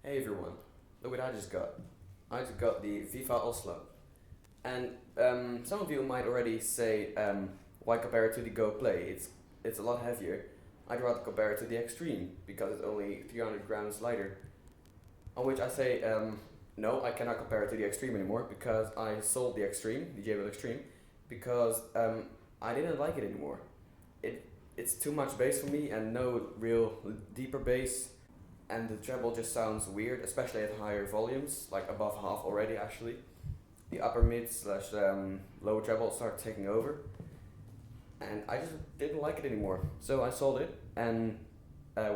Hey everyone, look what I just got. I just got the Vifa Oslo. And some of you might already say, why compare it to the Go+play? It's a lot heavier. I'd rather compare it to the Extreme because it's only 300 grams lighter. On which I say, no, I cannot compare it to the Extreme anymore because I sold the Extreme, the JBL Extreme, because I didn't like it anymore. It's too much bass for me and no real deeper bass. And the treble just sounds weird, especially at higher volumes, like above half already actually. The upper mid slash lower treble start taking over. And I just didn't like it anymore. So I sold it, and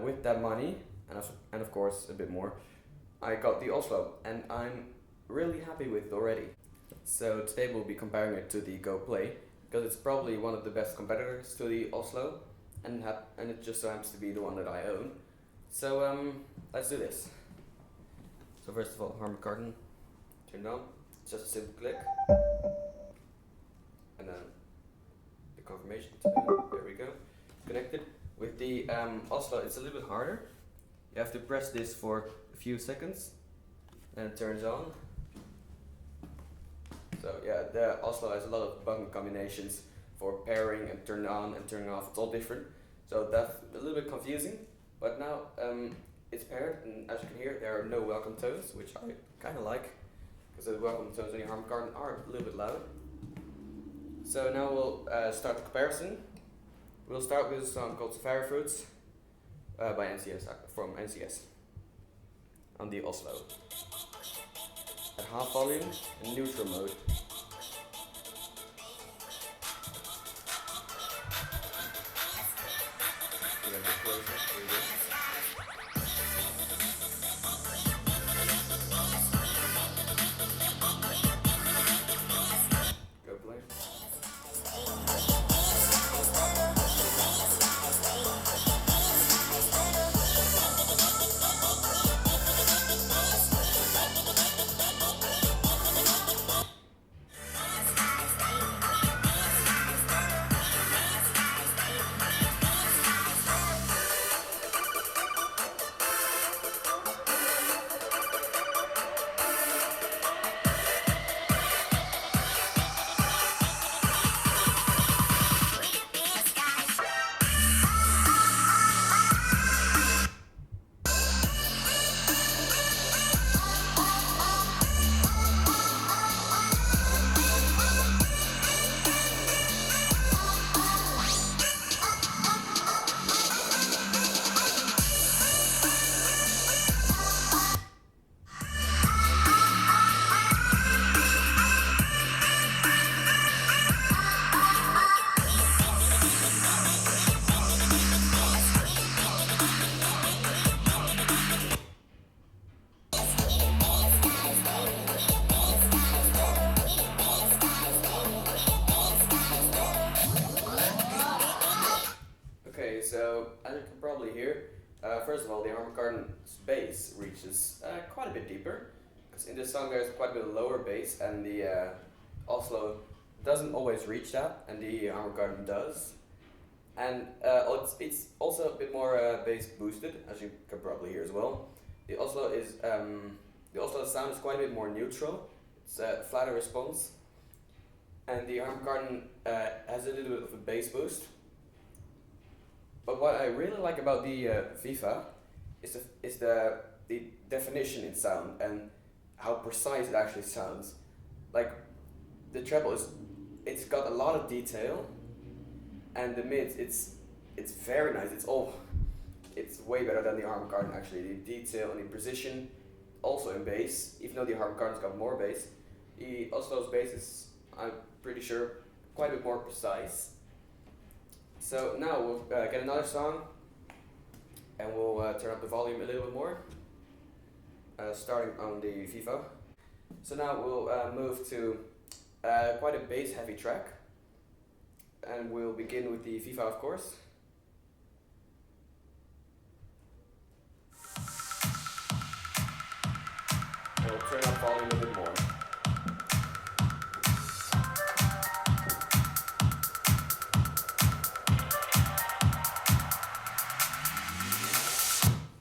with that money, and of course a bit more, I got the Oslo, and I'm really happy with it already. So today we'll be comparing it to the Go+play, because it's probably one of the best competitors to the Oslo, and it just so happens to be the one that I own. So let's do this. So first of all, Harman Kardon, turn it on. It's just a simple click, and then the confirmation tone. There we go. Connected. With the Oslo, it's a little bit harder. You have to press this for a few seconds, and it turns on. So yeah, the Oslo has a lot of button combinations for pairing and turning on and turning off. It's all different, so that's a little bit confusing. But now it's paired, and as you can hear, there are no welcome tones, which I kind of like, because the welcome tones on the Harman Kardon are a little bit loud. So now we'll start the comparison. We'll start with a song called Safari Fruits by NCS, from NCS, on the Oslo. At half volume and neutral mode. Go+play. Okay, so as you can probably hear, first of all, the Harman Kardon's bass reaches quite a bit deeper, because in this song there's quite a bit of lower bass, and the Oslo doesn't always reach that, and the Harman Kardon does. And it's also a bit more bass boosted, as you can probably hear as well. The Oslo sound is quite a bit more neutral. It's a flatter response, and the Harman Kardon has a little bit of a bass boost. But what I really like about the Vifa is the definition in sound and how precise it actually sounds. Like the treble it's got a lot of detail, and the mids it's very nice. It's way better than the Harman Kardon actually. The detail and the precision, also in bass. Even though the Harman Kardon's got more bass, the Oslo's bass is, I'm pretty sure, quite a bit more precise. So now we'll get another song, and we'll turn up the volume a little bit more, starting on the Vifa. So now we'll move to quite a bass heavy track, and we'll begin with the Vifa, of course. And we'll turn up volume a bit more.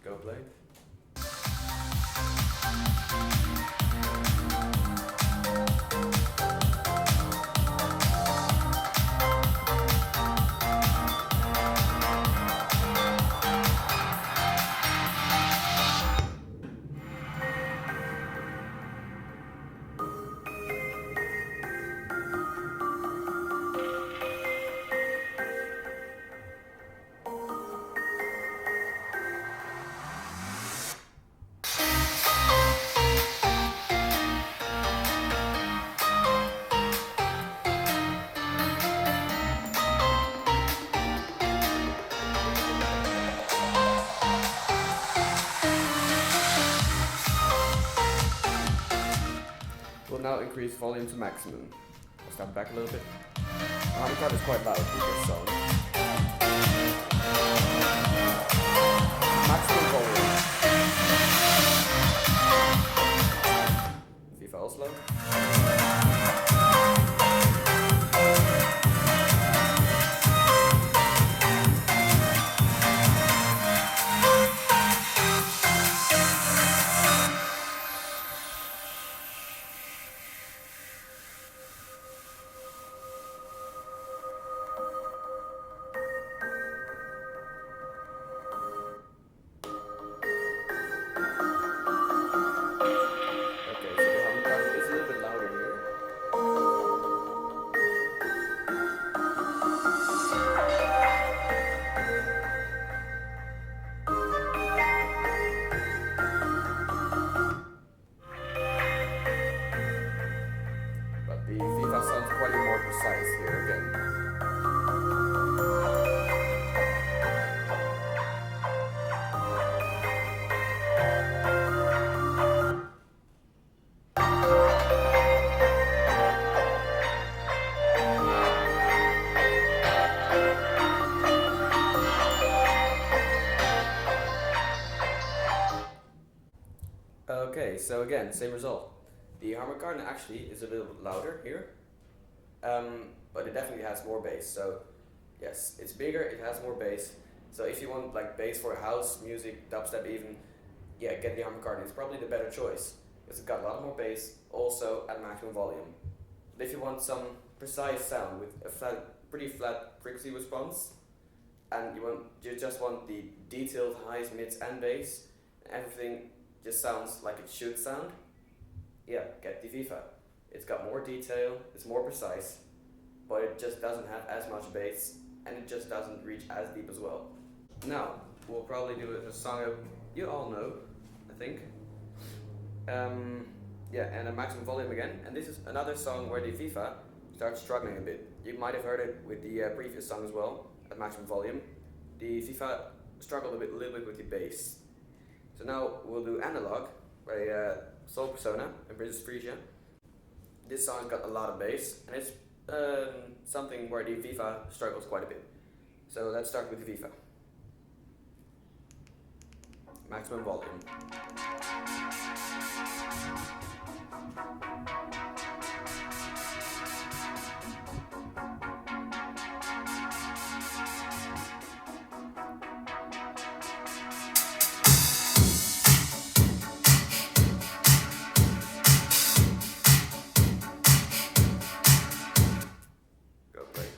Go+play. now increase volume to maximum. I'll step back a little bit. Harman Kardon is quite loud with this song. Maximum volume. Vifa Oslo. The Vifa sounds quite more precise here again. Okay, so again, same result. The Harman Kardon actually is a little bit louder here, but it definitely has more bass. So yes, it's bigger, it has more bass. So if you want like bass for house music, dubstep even, yeah, get the Harman Kardon. It's probably the better choice because it's got a lot more bass, also at maximum volume. But if you want some precise sound with a pretty flat frequency response, and you just want the detailed highs, mids, and bass, everything just sounds like it should sound, yeah, get the Vifa. It's got more detail, it's more precise, but it just doesn't have as much bass, and it just doesn't reach as deep as well. Now, we'll probably do a song you all know, I think. Yeah, and a maximum volume again, and this is another song where the Vifa starts struggling a bit. You might have heard it with the previous song as well, at maximum volume. The Vifa struggled a little bit with the bass. So now we'll do Analog by Soul Persona and Princess Frisia. This song's got a lot of bass, and it's something where the Vifa struggles quite a bit. So let's start with the Vifa. Maximum volume. Go+play.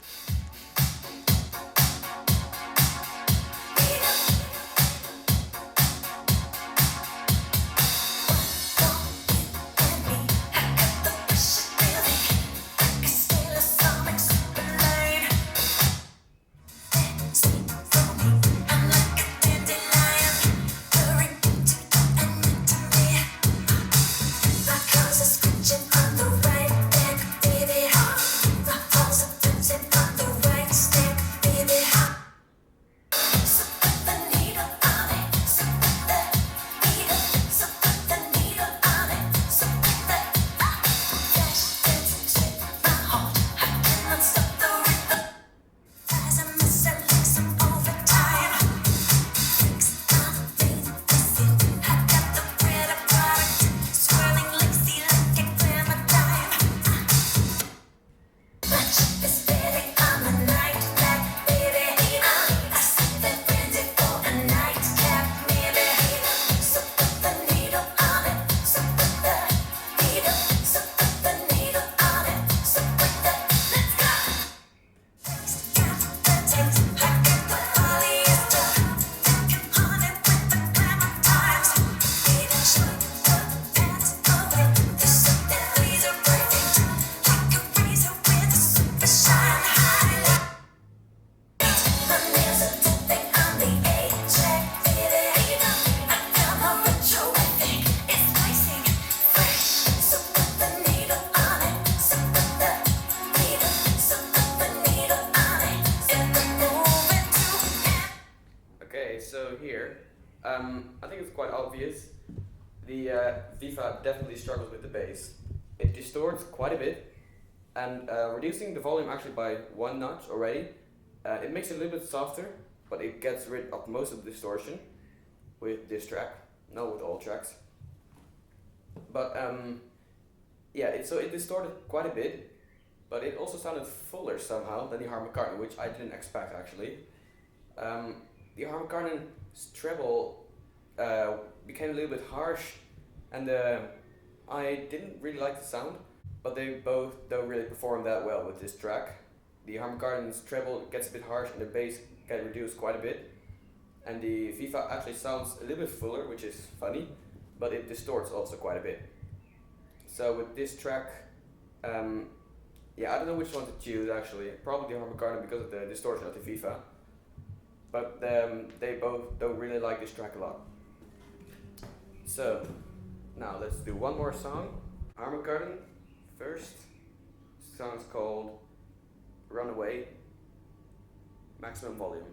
So here, I think it's quite obvious. The Vifa definitely struggles with the bass. it distorts quite a bit, and reducing the volume actually by 1 notch already, it makes it a little bit softer, but it gets rid of most of the distortion with this track, not with all tracks. But yeah, so it distorted quite a bit, but it also sounded fuller somehow than the Harman Kardon, which I didn't expect actually. The Harman Kardon's treble became a little bit harsh, and I didn't really like the sound, but they both don't really perform that well with this track. The Harman Kardon's treble gets a bit harsh and the bass gets reduced quite a bit, and the Vifa actually sounds a little bit fuller, which is funny, but it distorts also quite a bit. So with this track, yeah, I don't know which one to choose actually. Probably the Harman Kardon because of the distortion of the Vifa. But they both don't really like this track a lot. So now let's do one more song. Harman Kardon first. This song's called Runaway. Maximum volume.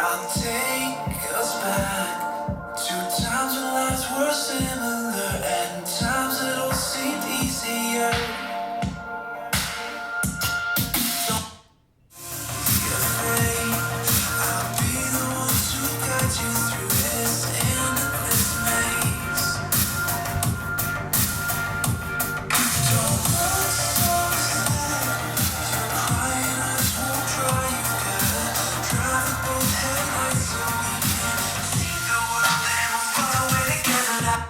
I'll take us back to times when lives were similar and times that all seemed easier. Don't be afraid, I'll be the one to guide you through this endless maze. Don't look so sad, your crying eyes won't dry. You gotta drive with both headlights so we can see the world and we'll fly away together now.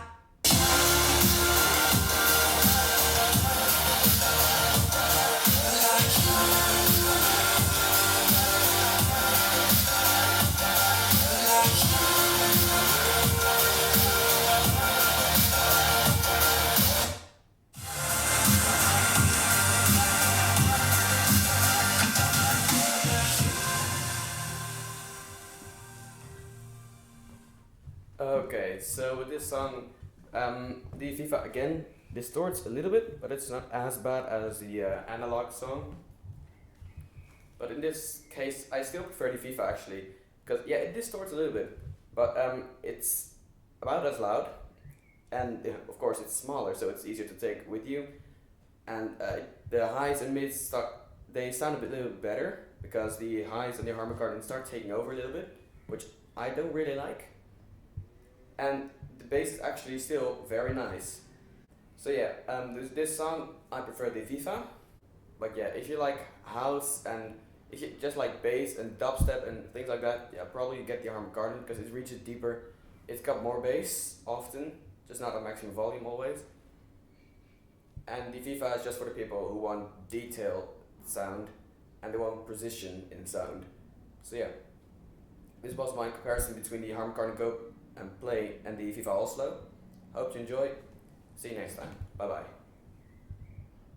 Okay, so with this song, the Vifa again distorts a little bit, but it's not as bad as the analog song. But in this case, I still prefer the Vifa actually, because yeah, it distorts a little bit, but it's about as loud, and of course it's smaller, so it's easier to take with you. And the highs and mids they sound a little bit better because the highs and the Harman Kardon start taking over a little bit, which I don't really like. And the bass is actually still very nice. So yeah, this song I prefer the Vifa, but yeah, if you like house and if you just like bass and dubstep and things like that, yeah, probably get the Harman Kardon because it reaches deeper. It's got more bass often, just not a maximum volume always. And the Vifa is just for the people who want detailed sound and they want precision in sound. So yeah, this was my comparison between the Harman Kardon Go and Play and the Vifa Oslo. Hope you enjoy. See you next time. Bye bye.